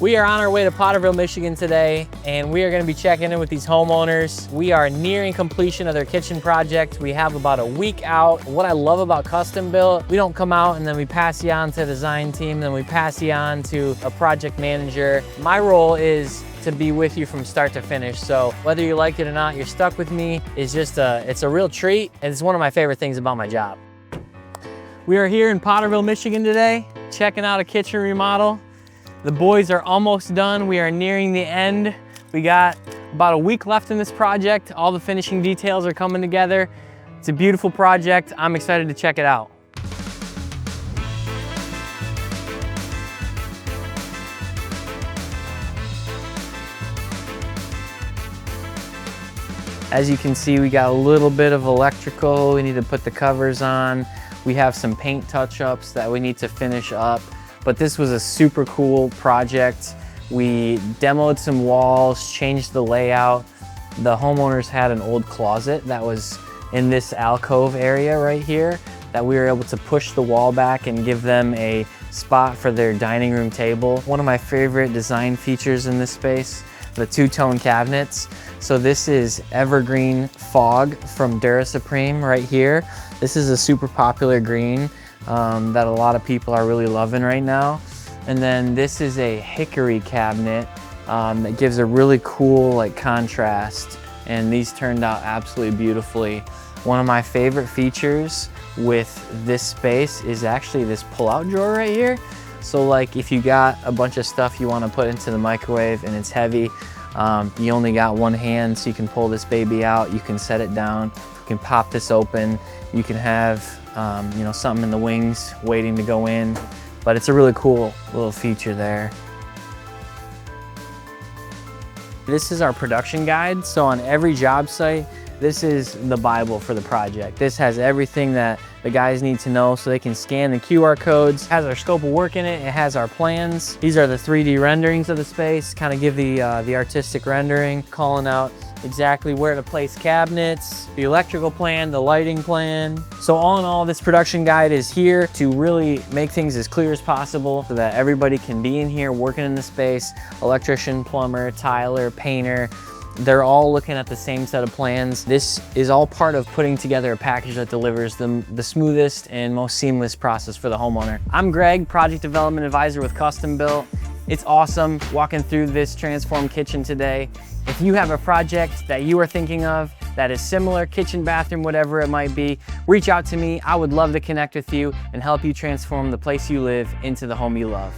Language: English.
We are on our way to Potterville, Michigan today, and we are going to be checking in with these homeowners. We are nearing completion of their kitchen project. We have about a week out. What I love about custom built, we don't come out and then we pass you on to the design team, then we pass you on to a project manager. My role is to be with you from start to finish. So whether you like it or not, you're stuck with me. It's a real treat, and it's one of my favorite things about my job. We are here in Potterville, Michigan today, checking out a kitchen remodel. The boys are almost done. We are nearing the end. We got about a week left in this project. All the finishing details are coming together. It's a beautiful project. I'm excited to check it out. As you can see, we got a little bit of electrical. We need to put the covers on. We have some paint touch-ups that we need to finish up. But this was a super cool project. We demoed some walls, changed the layout. The homeowners had an old closet that was in this alcove area right here that we were able to push the wall back and give them a spot for their dining room table. One of my favorite design features in this space, the two-tone cabinets. So this is Evergreen Fog from Dura Supreme right here. This is a super popular green that a lot of people are really loving right now. And then this is a hickory cabinet that gives a really cool contrast, and these turned out absolutely beautifully. One of my favorite features with this space is actually this pull-out drawer right here. So if you got a bunch of stuff you want to put into the microwave and it's heavy, you only got one hand, so you can pull this baby out, you can set it down, you can pop this open, you can have something in the wings waiting to go in, but it's a really cool little feature there. This is our production guide. So on every job site, this is the Bible for the project. This has everything that the guys need to know so they can scan the QR codes. It has our scope of work in it. It has our plans. These are the 3D renderings of the space, kind of give the artistic rendering, calling out exactly where to place cabinets, the electrical plan, the lighting plan. So all in all, this production guide is here to really make things as clear as possible so that everybody can be in here working in the space. Electrician, plumber, tiler, painter, they're all looking at the same set of plans. This is all part of putting together a package that delivers the smoothest and most seamless process for the homeowner. I'm Greg, Project Development Advisor with Custom Built. It's awesome walking through this transformed kitchen today. If you have a project that you are thinking of that is similar, kitchen, bathroom, whatever it might be, reach out to me. I would love to connect with you and help you transform the place you live into the home you love.